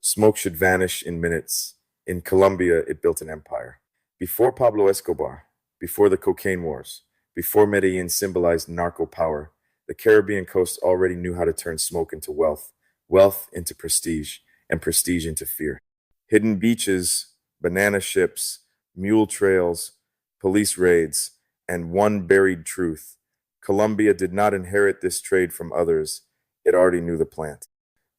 Smoke should vanish in minutes. In Colombia, it built an empire. Before Pablo Escobar, before the cocaine wars, before Medellín symbolized narco power, the Caribbean coast already knew how to turn smoke into wealth, wealth into prestige, and prestige into fear. Hidden beaches, banana ships, mule trails, police raids, and one buried truth. Colombia did not inherit this trade from others, it already knew the plant.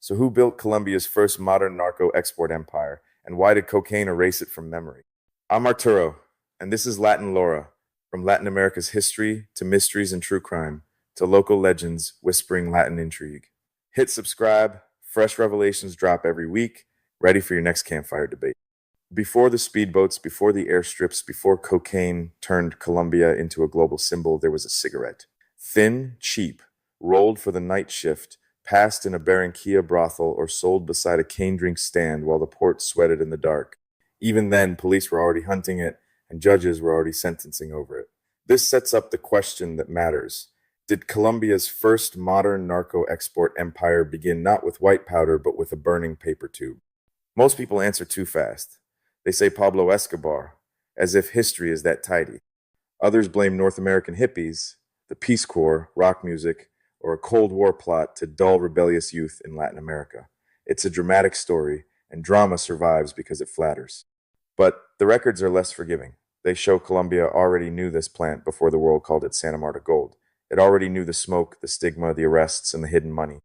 So, who built Colombia's first modern narco export empire, and why did cocaine erase it from memory? I'm Arturo, and this is Latin Lore, from Latin America's history to mysteries and true crime to local legends whispering Latin intrigue. Hit subscribe, fresh revelations drop every week, ready for your next campfire debate. Before the speedboats, before the airstrips, before cocaine turned Colombia into a global symbol, there was a cigarette. Thin, cheap, rolled for the night shift, passed in a Barranquilla brothel or sold beside a cane drink stand while the port sweated in the dark. Even then, police were already hunting it, and judges were already sentencing over it. This sets up the question that matters. Did Colombia's first modern narco export empire begin not with white powder, but with a burning paper tube? Most people answer too fast. They say Pablo Escobar, as if history is that tidy. Others blame North American hippies, the Peace Corps, rock music, or a Cold War plot to dull rebellious youth in Latin America. It's a dramatic story, and drama survives because it flatters. But the records are less forgiving. They show Colombia already knew this plant before the world called it Santa Marta Gold. It already knew the smoke, the stigma, the arrests, and the hidden money.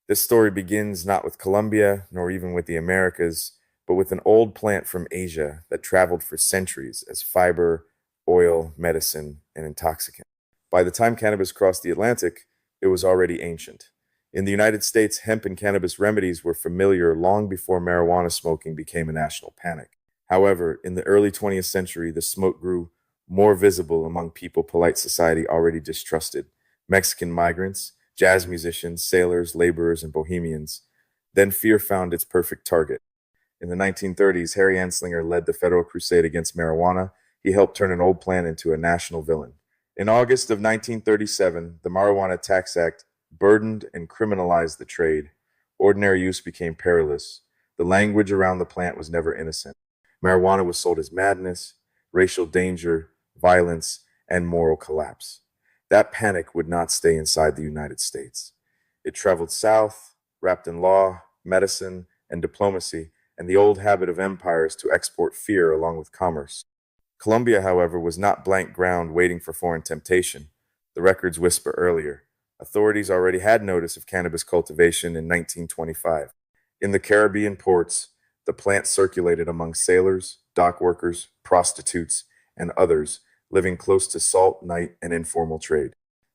This story begins not with Colombia, nor even with the Americas, but with an old plant from Asia that traveled for centuries as fiber, oil, medicine, and intoxicant. By the time cannabis crossed the Atlantic, it was already ancient. In the United States, hemp and cannabis remedies were familiar long before marijuana smoking became a national panic. However, in the early 20th century, the smoke grew more visible among people polite society already distrusted: Mexican migrants, jazz musicians, sailors, laborers, and bohemians. Then fear found its perfect target. In the 1930s, Harry Anslinger led the federal crusade against marijuana. He helped turn an old plant into a national villain. In August of 1937, the Marijuana Tax Act burdened and criminalized the trade. Ordinary use became perilous. The language around the plant was never innocent. Marijuana was sold as madness, racial danger, violence, and moral collapse. That panic would not stay inside the United States. It traveled south, wrapped in law, medicine, and diplomacy, and the old habit of empires to export fear along with commerce. Colombia, however, was not blank ground waiting for foreign temptation. The records whisper earlier. Authorities already had notice of cannabis cultivation in 1925. In the Caribbean ports, the plant circulated among sailors, dock workers, prostitutes, and others living close to salt, night, and informal trade.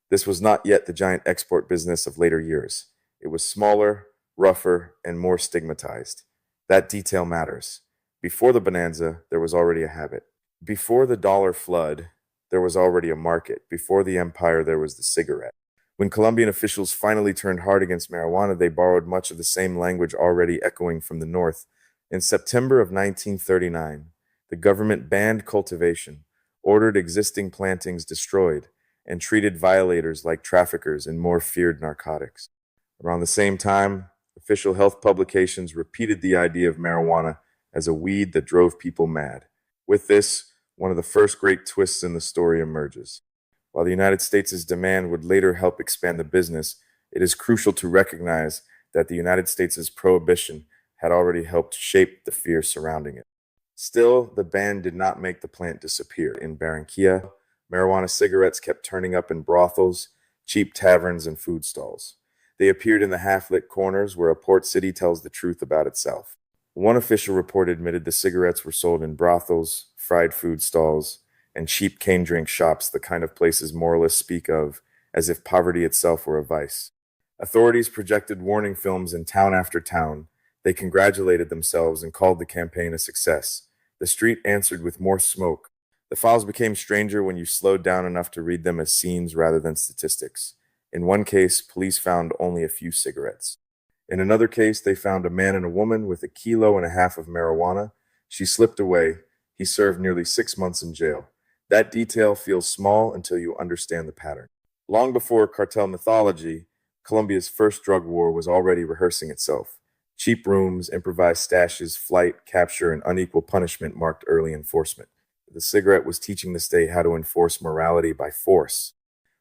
This was not yet the giant export business of later years. It was smaller, rougher, and more stigmatized. That detail matters. Before the bonanza, there was already a habit. Before the dollar flood, there was already a market. Before the empire, there was the cigarette. When Colombian officials finally turned hard against marijuana, they borrowed much of the same language already echoing from the north. In September of 1939, the government banned cultivation, ordered existing plantings destroyed, and treated violators like traffickers and more feared narcotics. Around the same time, official health publications repeated the idea of marijuana as a weed that drove people mad. With this, one of the first great twists in the story emerges. While the United States' demand would later help expand the business, it is crucial to recognize that the United States' prohibition had already helped shape the fear surrounding it. Still, the ban did not make the plant disappear. In Barranquilla, marijuana cigarettes kept turning up in brothels, cheap taverns, and food stalls. They appeared in the half-lit corners where a port city tells the truth about itself. One official report admitted the cigarettes were sold in brothels, fried food stalls, and cheap cane drink shops, the kind of places moralists speak of as if poverty itself were a vice. Authorities projected warning films in town after town. They congratulated themselves and called the campaign a success. The street answered with more smoke. The files became stranger when you slowed down enough to read them as scenes rather than statistics. In one case, police found only a few cigarettes. In another case, they found a man and a woman with 1.5 kilos of marijuana. She slipped away. He served nearly 6 months in jail. That detail feels small until you understand the pattern. Long before cartel mythology, Colombia's first drug war was already rehearsing itself. Cheap rooms, improvised stashes, flight, capture, and unequal punishment marked early enforcement. The cigarette was teaching the state how to enforce morality by force.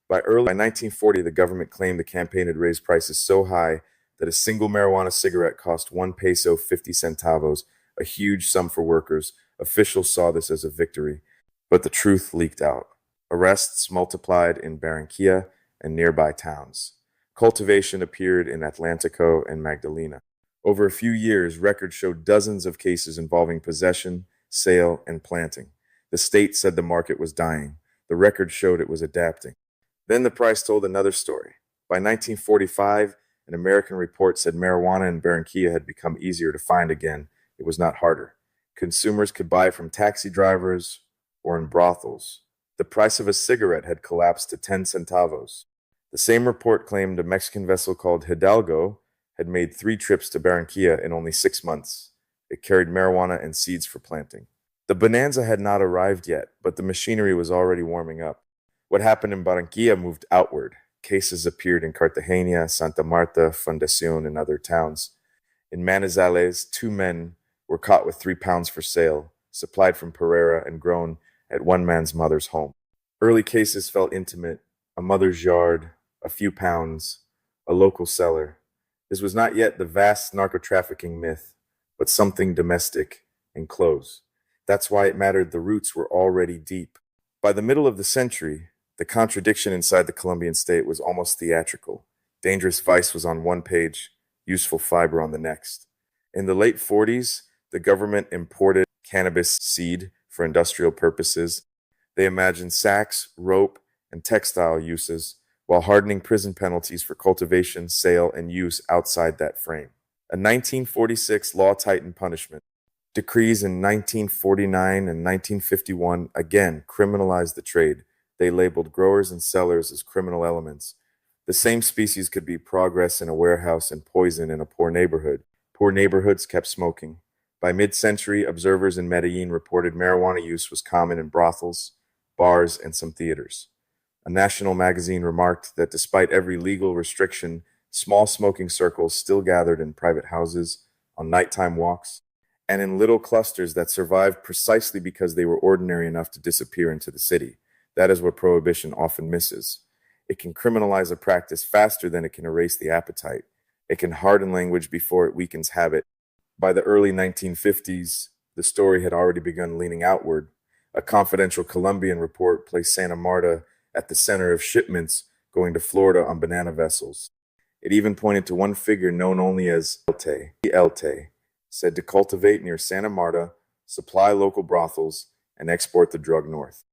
By 1940, the government claimed the campaign had raised prices so high that a single marijuana cigarette cost 1 peso 50 centavos, a huge sum for workers. Officials saw this as a victory, but the truth leaked out. Arrests multiplied in Barranquilla and nearby towns. Cultivation appeared in Atlantico and Magdalena. Over a few years, records showed dozens of cases involving possession, sale, and planting. The state said the market was dying. The record showed it was adapting. Then the price told another story. By 1945, an American report said marijuana in Barranquilla had become easier to find again. It was not harder. Consumers could buy from taxi drivers or in brothels. The price of a cigarette had collapsed to 10 centavos. The same report claimed a Mexican vessel called Hidalgo had made 3 trips to Barranquilla in only 6 months. It carried marijuana and seeds for planting. The bonanza had not arrived yet, but the machinery was already warming up. What happened in Barranquilla moved outward. Cases appeared in Cartagena, Santa Marta, Fundación, and other towns. In Manizales, 2 men were caught with 3 pounds for sale, supplied from Pereira and grown at one man's mother's home. Early cases felt intimate: a mother's yard, a few pounds, a local cellar. This was not yet the vast narco-trafficking myth, but something domestic and close. That's why it mattered the roots were already deep. By the middle of the century, the contradiction inside the Colombian state was almost theatrical. Dangerous vice was on one page, useful fiber on the next. In the late 40s, the government imported cannabis seed for industrial purposes. They imagined sacks, rope, and textile uses, while hardening prison penalties for cultivation, sale, and use outside that frame. A 1946 law tightened punishment. Decrees in 1949 and 1951 again criminalized the trade. They labeled growers and sellers as criminal elements. The same species could be progress in a warehouse and poison in a poor neighborhood. Poor neighborhoods kept smoking. By mid-century, observers in Medellín reported marijuana use was common in brothels, bars, and some theaters. A national magazine remarked that despite every legal restriction, small smoking circles still gathered in private houses, on nighttime walks, and in little clusters that survived precisely because they were ordinary enough to disappear into the city. That is what prohibition often misses. It can criminalize a practice faster than it can erase the appetite. It can harden language before it weakens habit. By the early 1950s, the story had already begun leaning outward. A confidential Colombian report placed Santa Marta at the center of shipments going to Florida on banana vessels. It even pointed to one figure known only as Elte, said to cultivate near Santa Marta, supply local brothels, and export the drug north.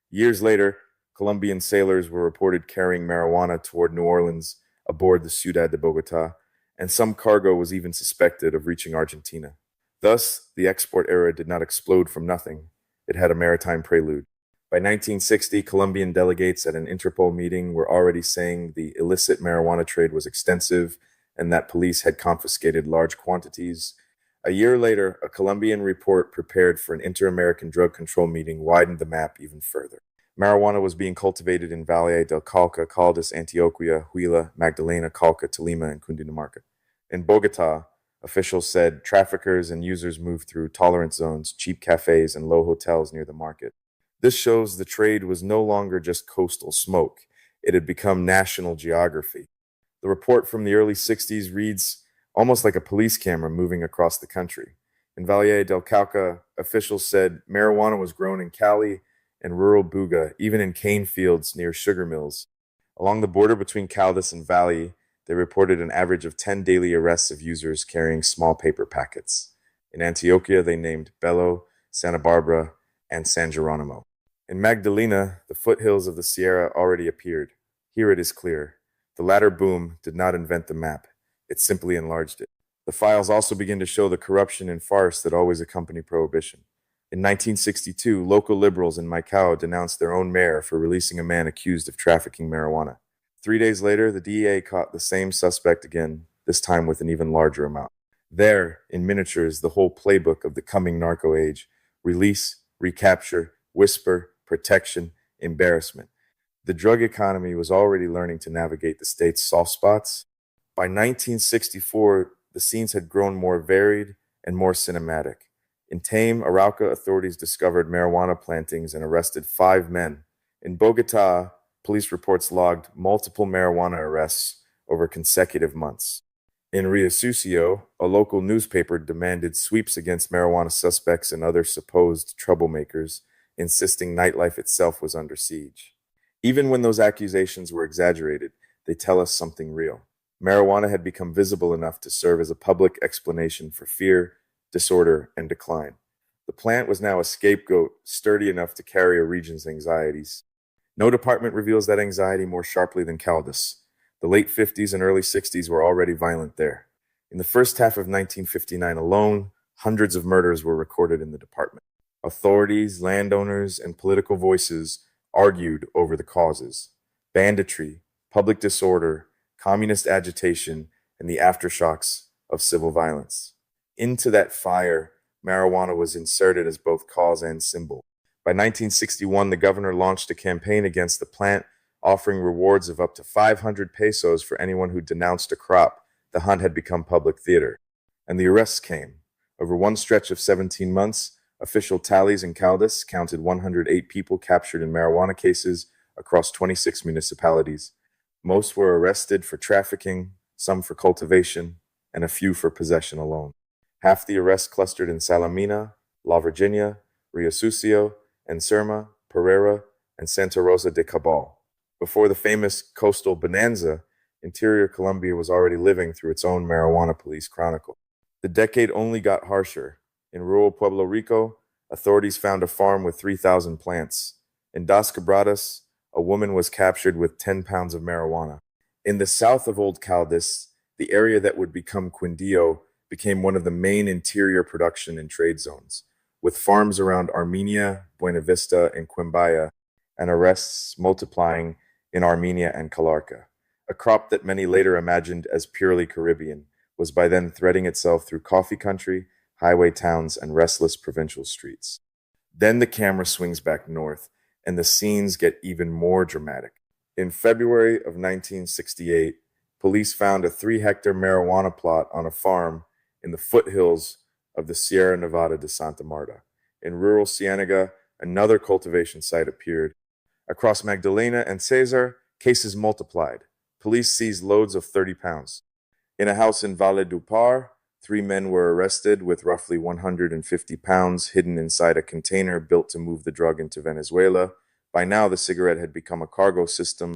Years later, Colombian sailors were reported carrying marijuana toward New Orleans aboard the Ciudad de Bogotá, and some cargo was even suspected of reaching Argentina. Thus, the export era did not explode from nothing. It had a maritime prelude. By 1960, Colombian delegates at an Interpol meeting were already saying the illicit marijuana trade was extensive and that police had confiscated large quantities. A year later, a Colombian report prepared for an Inter-American drug control meeting widened the map even further. Marijuana was being cultivated in Valle del Cauca, Caldas, Antioquia, Huila, Magdalena, Cauca, Tolima, and Cundinamarca. In Bogotá, officials said traffickers and users moved through tolerance zones, cheap cafes, and low hotels near the market. This shows the trade was no longer just coastal smoke. It had become national geography. The report from the early 60s reads almost like a police camera moving across the country. In Valle del Cauca, officials said marijuana was grown in Cali and rural Buga, even in cane fields near sugar mills. Along the border between Caldas and Valle, they reported an average of 10 daily arrests of users carrying small paper packets. In Antioquia, they named Bello, Santa Barbara, and San Geronimo. In Magdalena, the foothills of the Sierra already appeared. Here it is clear. The latter boom did not invent the map. It simply enlarged it. The files also begin to show the corruption and farce that always accompany prohibition. In 1962, local liberals in Maicao denounced their own mayor for releasing a man accused of trafficking marijuana. 3 days later, the DEA caught the same suspect again, this time with an even larger amount. There, in miniature, is the whole playbook of the coming narco age: release, recapture, whisper, protection, embarrassment. The drug economy was already learning to navigate the state's soft spots. By 1964, the scenes had grown more varied and more cinematic. In Tame, Arauca, authorities discovered marijuana plantings and arrested 5 men. In Bogota, police reports logged multiple marijuana arrests over consecutive months. In Rio Sucio, a local newspaper demanded sweeps against marijuana suspects and other supposed troublemakers, insisting nightlife itself was under siege. Even when those accusations were exaggerated, they tell us something real. Marijuana had become visible enough to serve as a public explanation for fear, disorder, and decline. The plant was now a scapegoat sturdy enough to carry a region's anxieties. No department reveals that anxiety more sharply than Caldas. The late 50s and early 60s were already violent there. In the first half of 1959 alone, hundreds of murders were recorded in the department. Authorities, landowners, and political voices argued over the causes: banditry, public disorder, communist agitation, and the aftershocks of civil violence. Into that fire, marijuana was inserted as both cause and symbol. By 1961, the governor launched a campaign against the plant, offering rewards of up to 500 pesos for anyone who denounced a crop. The hunt had become public theater. And the arrests came. Over one stretch of 17 months, official tallies in Caldas counted 108 people captured in marijuana cases across 26 municipalities. Most were arrested for trafficking, some for cultivation, and a few for possession alone. Half the arrests clustered in Salamina, La Virginia, Rio Sucio, Encerma, Pereira, and Santa Rosa de Cabal. Before the famous coastal bonanza, interior Colombia was already living through its own marijuana police chronicle. The decade only got harsher. In rural Pueblo Rico, authorities found a farm with 3,000 plants. In Dos Quebradas, a woman was captured with 10 pounds of marijuana. In the south of Old Caldas, the area that would become Quindío became one of the main interior production and trade zones, with farms around Armenia, Buena Vista, and Quimbaya, and arrests multiplying in Armenia and Calarca. A crop that many later imagined as purely Caribbean was by then threading itself through coffee country, highway towns, and restless provincial streets. Then the camera swings back north, and the scenes get even more dramatic. In February of 1968, police found a 3-hectare marijuana plot on a farm in the foothills of the Sierra Nevada de Santa Marta. In rural Cienega, another cultivation site appeared. Across Magdalena and Cesar, cases multiplied. Police seized loads of 30 pounds. In a house in Valledupar, 3 men were arrested with roughly 150 pounds hidden inside a container built to move the drug into Venezuela. By now, the cigarette had become a cargo system.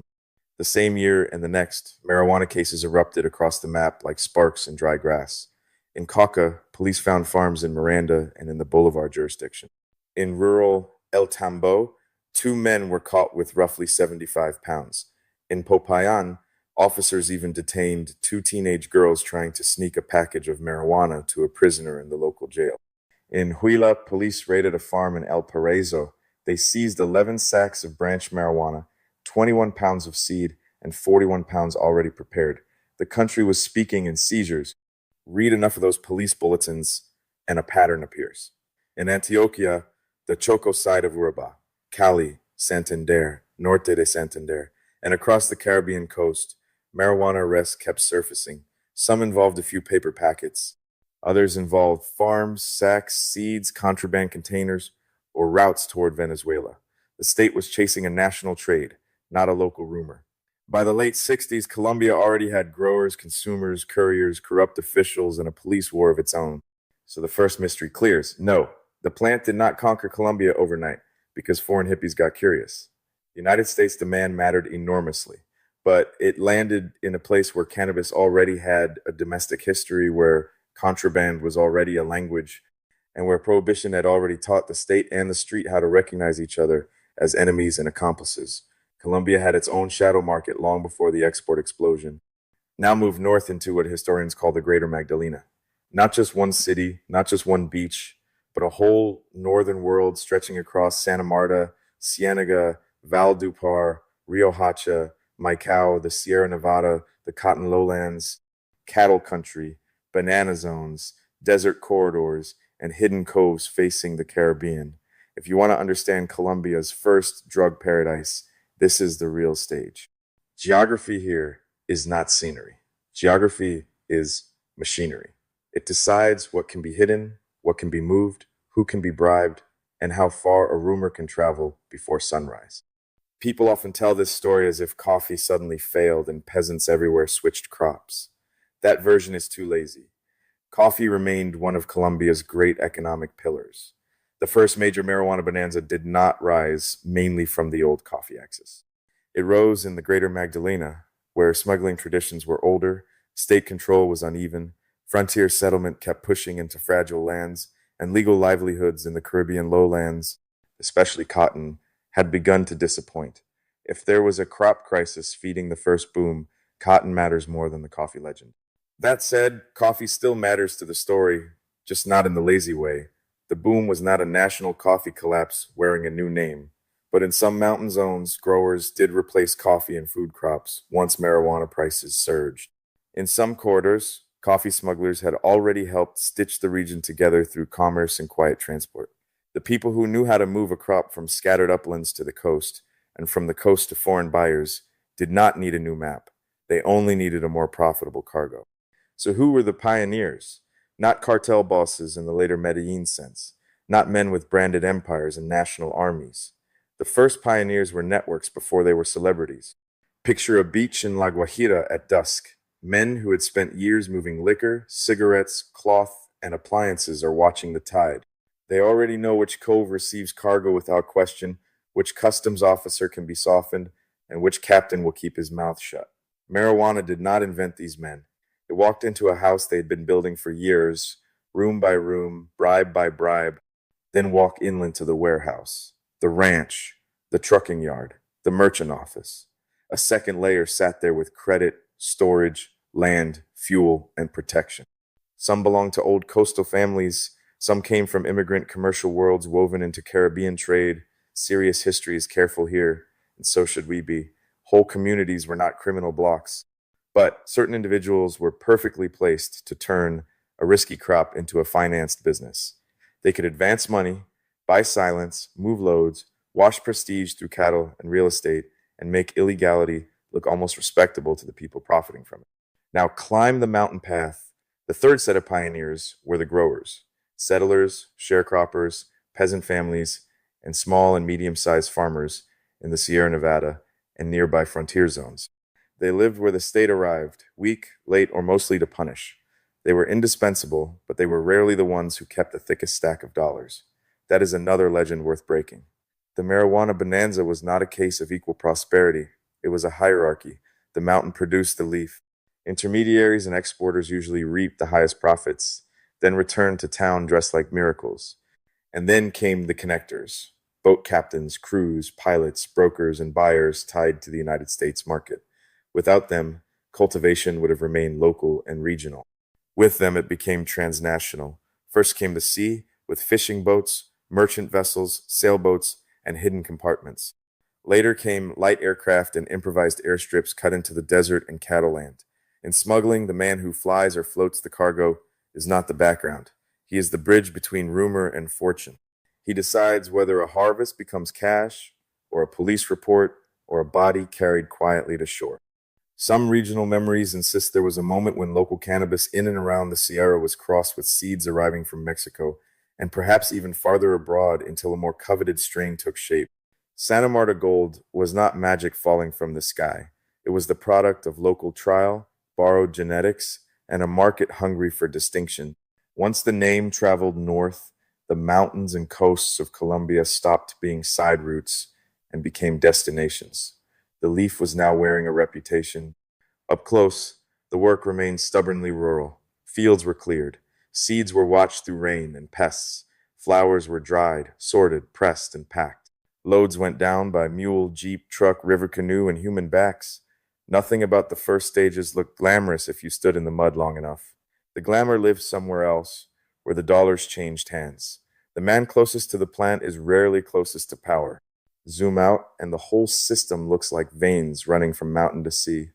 The same year and the next, marijuana cases erupted across the map like sparks in dry grass. In Cauca, police found farms in Miranda and in the Bolivar jurisdiction. In rural El Tambo, 2 men were caught with roughly 75 pounds. In Popayan, officers even detained 2 teenage girls trying to sneak a package of marijuana to a prisoner in the local jail. In Huila, police raided a farm in El Paraiso. They seized 11 sacks of branch marijuana, 21 pounds of seed, and 41 pounds already prepared. The country was speaking in seizures. Read enough of those police bulletins, and a pattern appears. In Antioquia, the Choco side of Urabá, Cali, Santander, Norte de Santander, and across the Caribbean coast, marijuana arrests kept surfacing. Some involved a few paper packets. Others involved farms, sacks, seeds, contraband containers, or routes toward Venezuela. The state was chasing a national trade, not a local rumor. By the late 60s, Colombia already had growers, consumers, couriers, corrupt officials, and a police war of its own. So the first mystery clears. No, the plant did not conquer Colombia overnight because foreign hippies got curious. The United States demand mattered enormously, but it landed in a place where cannabis already had a domestic history, where contraband was already a language, and where prohibition had already taught the state and the street how to recognize each other as enemies and accomplices. Colombia had its own shadow market long before the export explosion. Now move north into what historians call the Greater Magdalena. Not just one city, not just one beach, but a whole northern world stretching across Santa Marta, Cienega, Valledupar, Rio Hacha, Maicao, the Sierra Nevada, the cotton lowlands, cattle country, banana zones, desert corridors, and hidden coves facing the Caribbean. If you want to understand Colombia's first drug paradise, this is the real stage. Geography here is not scenery. Geography is machinery. It decides what can be hidden, what can be moved, who can be bribed, and how far a rumor can travel before sunrise. People often tell this story as if coffee suddenly failed and peasants everywhere switched crops. That version is too lazy. Coffee remained one of Colombia's great economic pillars. The first major marijuana bonanza did not rise mainly from the old coffee axis. It rose in the Greater Magdalena, where smuggling traditions were older, state control was uneven, frontier settlement kept pushing into fragile lands, and legal livelihoods in the Caribbean lowlands, especially cotton, had begun to disappoint. If there was a crop crisis feeding the first boom, cotton matters more than the coffee legend. That said, coffee still matters to the story, just not in the lazy way. The boom was not a national coffee collapse wearing a new name, but in some mountain zones, growers did replace coffee and food crops once marijuana prices surged. In some corridors, coffee smugglers had already helped stitch the region together through commerce and quiet transport. The people who knew how to move a crop from scattered uplands to the coast, and from the coast to foreign buyers, did not need a new map. They only needed a more profitable cargo. So who were the pioneers? Not cartel bosses in the later Medellín sense, not men with branded empires and national armies. The first pioneers were networks before they were celebrities. Picture a beach in La Guajira at dusk. Men who had spent years moving liquor, cigarettes, cloth, and appliances are watching the tide. They already know which cove receives cargo without question, which customs officer can be softened, and which captain will keep his mouth shut. Marijuana did not invent these men. It walked into a house they had been building for years, room by room, bribe by bribe, then walk inland to the warehouse, the ranch, the trucking yard, the merchant office. A second layer sat there with credit, storage, land, fuel, and protection. Some belonged to old coastal families. Some came from immigrant commercial worlds woven into Caribbean trade. Serious history is careful here, and so should we be. Whole communities were not criminal blocks. But certain individuals were perfectly placed to turn a risky crop into a financed business. They could advance money, buy silence, move loads, wash prestige through cattle and real estate, and make illegality look almost respectable to the people profiting from it. Now climb the mountain path. The third set of pioneers were the growers, settlers, sharecroppers, peasant families, and small and medium-sized farmers in the Sierra Nevada and nearby frontier zones. They lived where the state arrived, weak, late, or mostly to punish. They were indispensable, but they were rarely the ones who kept the thickest stack of dollars. That is another legend worth breaking. The marijuana bonanza was not a case of equal prosperity. It was a hierarchy. The mountain produced the leaf. Intermediaries and exporters usually reaped the highest profits, then returned to town dressed like miracles. And then came the connectors, boat captains, crews, pilots, brokers, and buyers tied to the United States market. Without them, cultivation would have remained local and regional. With them, it became transnational. First came the sea, with fishing boats, merchant vessels, sailboats, and hidden compartments. Later came light aircraft and improvised airstrips cut into the desert and cattle land. In smuggling, the man who flies or floats the cargo is not the background. He is the bridge between rumor and fortune. He decides whether a harvest becomes cash, or a police report, or a body carried quietly to shore. Some regional memories insist there was a moment when local cannabis in and around the Sierra was crossed with seeds arriving from Mexico, and perhaps even farther abroad until a more coveted strain took shape. Santa Marta gold was not magic falling from the sky. It was the product of local trial, borrowed genetics, and a market hungry for distinction. Once the name traveled north, the mountains and coasts of Colombia stopped being side routes and became destinations. The leaf was now wearing a reputation. Up close, the work remained stubbornly rural. Fields were cleared. Seeds were watched through rain and pests. Flowers were dried, sorted, pressed, and packed. Loads went down by mule, jeep, truck, river canoe, and human backs. Nothing about the first stages looked glamorous if you stood in the mud long enough. The glamour lived somewhere else, where the dollars changed hands. The man closest to the plant is rarely closest to power. Zoom out, and the whole system looks like veins running from mountain to sea.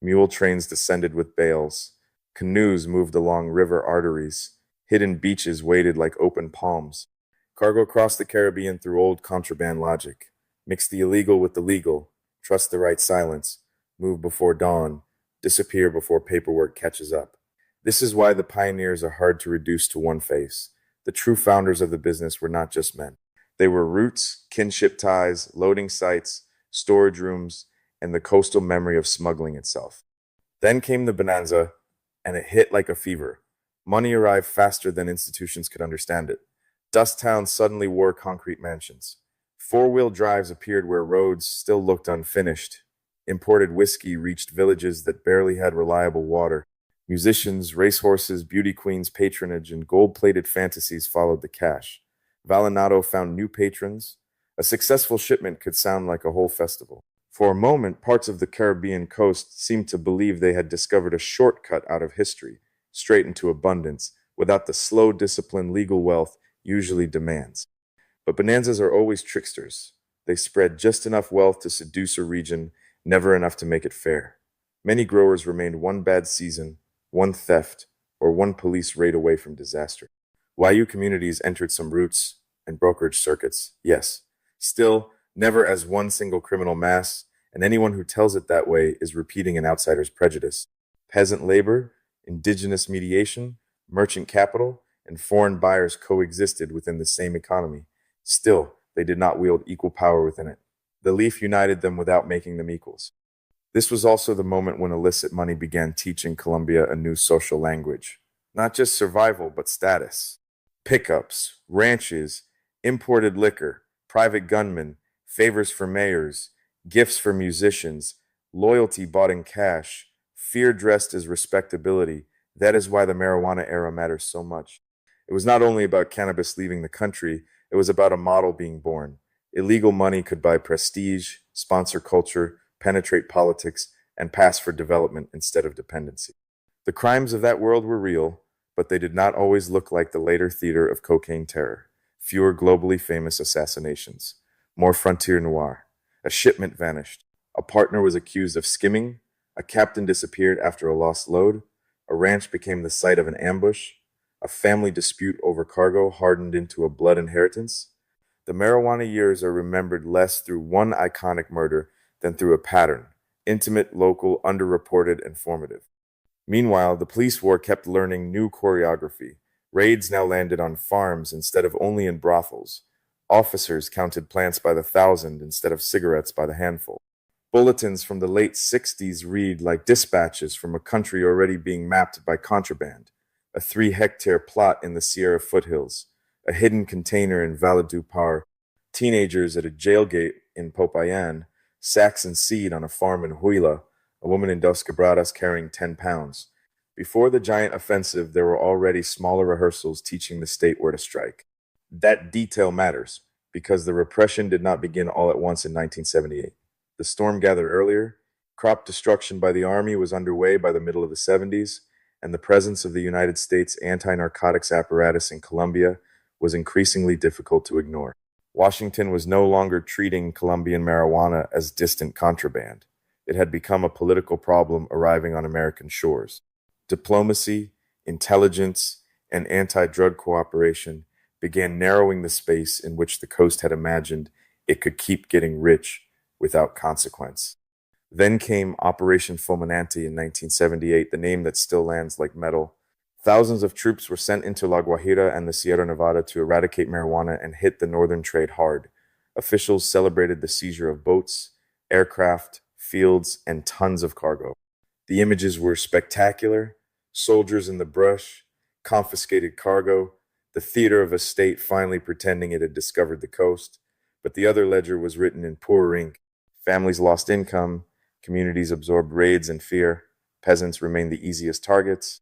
Mule trains descended with bales. Canoes moved along river arteries. Hidden beaches waited like open palms. Cargo crossed the Caribbean through old contraband logic. Mix the illegal with the legal. Trust the right silence. Move before dawn. Disappear before paperwork catches up. This is why the pioneers are hard to reduce to one face. The true founders of the business were not just men. They were roots, kinship ties, loading sites, storage rooms, and the coastal memory of smuggling itself. Then came the bonanza, and it hit like a fever. Money arrived faster than institutions could understand it. Dust towns suddenly wore concrete mansions. Four-wheel drives appeared where roads still looked unfinished. Imported whiskey reached villages that barely had reliable water. Musicians, racehorses, beauty queens, patronage, and gold-plated fantasies followed the cash. Valinado found new patrons. A successful shipment could sound like a whole festival. For a moment, parts of the Caribbean coast seemed to believe they had discovered a shortcut out of history, straight into abundance, without the slow discipline legal wealth usually demands. But bonanzas are always tricksters. They spread just enough wealth to seduce a region, never enough to make it fair. Many growers remained one bad season, one theft, or one police raid away from disaster. YU communities entered some routes and brokerage circuits, yes. Still, never as one single criminal mass, and anyone who tells it that way is repeating an outsider's prejudice. Peasant labor, indigenous mediation, merchant capital, and foreign buyers coexisted within the same economy. Still, they did not wield equal power within it. The leaf united them without making them equals. This was also the moment when illicit money began teaching Colombia a new social language. Not just survival, but status. Pickups, ranches, imported liquor, private gunmen, favors for mayors, gifts for musicians, loyalty bought in cash, fear dressed as respectability. That is why the marijuana era matters so much. It was not only about cannabis leaving the country, it was about a model being born. Illegal money could buy prestige, sponsor culture, penetrate politics, and pass for development instead of dependency. The crimes of that world were real, but they did not always look like the later theater of cocaine terror. Fewer globally famous assassinations. More frontier noir. A shipment vanished. A partner was accused of skimming. A captain disappeared after a lost load. A ranch became the site of an ambush. A family dispute over cargo hardened into a blood inheritance. The marijuana years are remembered less through one iconic murder than through a pattern, intimate, local, underreported, and formative. Meanwhile, the police war kept learning new choreography. Raids now landed on farms instead of only in brothels. Officers counted plants by the thousand instead of cigarettes by the handful. Bulletins from the late 60s read like dispatches from a country already being mapped by contraband. A 3-hectare plot in the Sierra foothills, a hidden container in Valledupar, teenagers at a jailgate in Popayan, sacks and seed on a farm in Huila, a woman in Dos Quebradas carrying 10 pounds. Before the giant offensive, there were already smaller rehearsals teaching the state where to strike. That detail matters, because the repression did not begin all at once in 1978. The storm gathered earlier, crop destruction by the army was underway by the middle of the 70s, and the presence of the United States anti-narcotics apparatus in Colombia was increasingly difficult to ignore. Washington was no longer treating Colombian marijuana as distant contraband. It had become a political problem arriving on American shores. Diplomacy, intelligence, and anti-drug cooperation began narrowing the space in which the coast had imagined it could keep getting rich without consequence. Then came Operation Fulminante in 1978, the name that still lands like metal. Thousands of troops were sent into La Guajira and the Sierra Nevada to eradicate marijuana and hit the northern trade hard. Officials celebrated the seizure of boats, aircraft, fields, and tons of cargo. The images were spectacular: soldiers in the brush, confiscated cargo, the theater of a state finally pretending it had discovered the coast. But the other ledger was written in poor ink. Families lost income, communities absorbed raids and fear, peasants remained the easiest targets.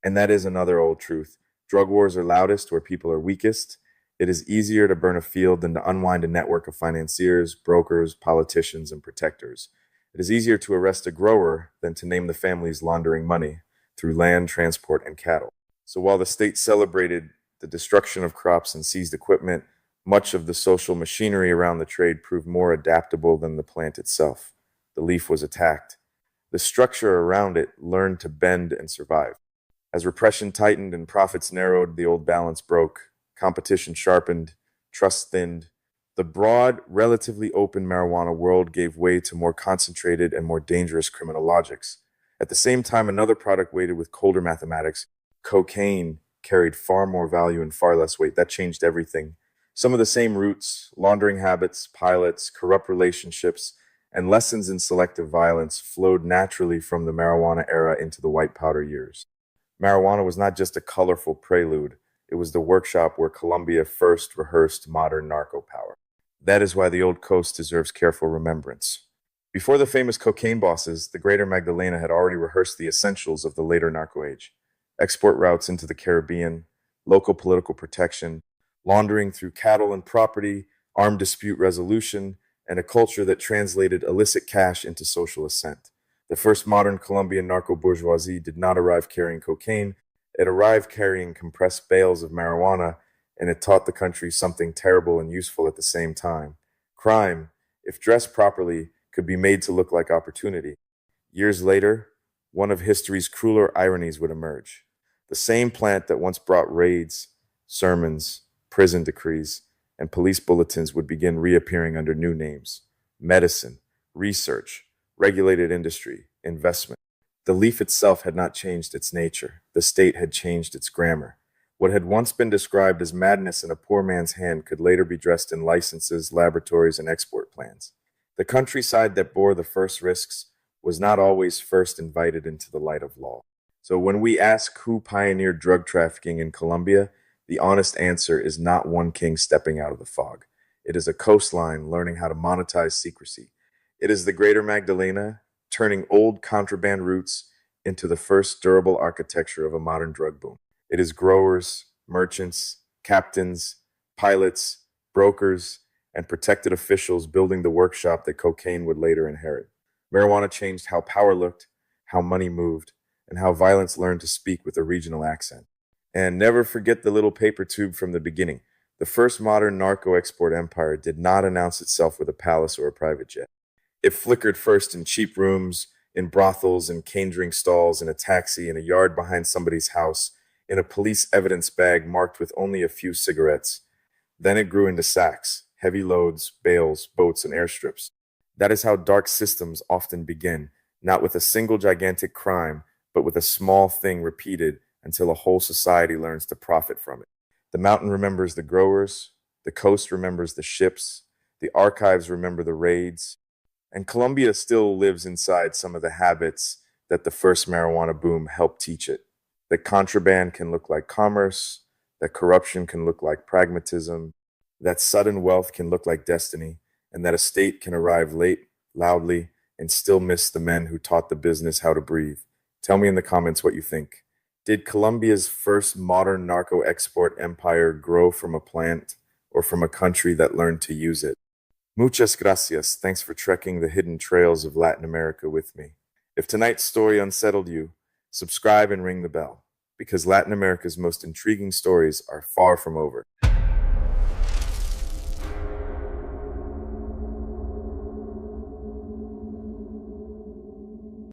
And that is another old truth. Drug wars are loudest where people are weakest. It is easier to burn a field than to unwind a network of financiers, brokers, politicians, and protectors. It is easier to arrest a grower than to name the families laundering money through land, transport, and cattle. So while the state celebrated the destruction of crops and seized equipment, much of the social machinery around the trade proved more adaptable than the plant itself. The leaf was attacked. The structure around it learned to bend and survive. As repression tightened and profits narrowed, the old balance broke. Competition sharpened, trust thinned. The broad, relatively open marijuana world gave way to more concentrated and more dangerous criminal logics. At the same time, another product weighted with colder mathematics, cocaine, carried far more value and far less weight. That changed everything. Some of the same roots, laundering habits, pilots, corrupt relationships, and lessons in selective violence flowed naturally from the marijuana era into the white powder years. Marijuana was not just a colorful prelude, it was the workshop where Colombia first rehearsed modern narco power. That is why the Old Coast deserves careful remembrance. Before the famous cocaine bosses, the Greater Magdalena had already rehearsed the essentials of the later narco age: export routes into the Caribbean, local political protection, laundering through cattle and property, armed dispute resolution, and a culture that translated illicit cash into social ascent. The first modern Colombian narco bourgeoisie did not arrive carrying cocaine, it arrived carrying compressed bales of marijuana, and it taught the country something terrible and useful at the same time. Crime, if dressed properly, could be made to look like opportunity. Years later, one of history's crueler ironies would emerge. The same plant that once brought raids, sermons, prison decrees, and police bulletins would begin reappearing under new names: medicine, research, regulated industry, investment. The leaf itself had not changed its nature. The state had changed its grammar. What had once been described as madness in a poor man's hand could later be dressed in licenses, laboratories, and export plans. The countryside that bore the first risks was not always first invited into the light of law. So when we ask who pioneered drug trafficking in Colombia, the honest answer is not one king stepping out of the fog. It is a coastline learning how to monetize secrecy. It is the Greater Magdalena turning old contraband routes into the first durable architecture of a modern drug boom. It is growers, merchants, captains, pilots, brokers, and protected officials building the workshop that cocaine would later inherit. Marijuana changed how power looked, how money moved, and how violence learned to speak with a regional accent. And never forget the little paper tube from the beginning. The first modern narco export empire did not announce itself with a palace or a private jet. It flickered first in cheap rooms, in brothels, in cane drink stalls, in a taxi, in a yard behind somebody's house, in a police evidence bag marked with only a few cigarettes. Then it grew into sacks, heavy loads, bales, boats, and airstrips. That is how dark systems often begin, not with a single gigantic crime, but with a small thing repeated until a whole society learns to profit from it. The mountain remembers the growers, the coast remembers the ships, the archives remember the raids, and Colombia still lives inside some of the habits that the first marijuana boom helped teach it. That contraband can look like commerce, that corruption can look like pragmatism, that sudden wealth can look like destiny, and that a state can arrive late, loudly, and still miss the men who taught the business how to breathe. Tell me in the comments what you think. Did Colombia's first modern narco export empire grow from a plant or from a country that learned to use it? Muchas gracias. Thanks for trekking the hidden trails of Latin America with me. If tonight's story unsettled you, subscribe and ring the bell, because Latin America's most intriguing stories are far from over.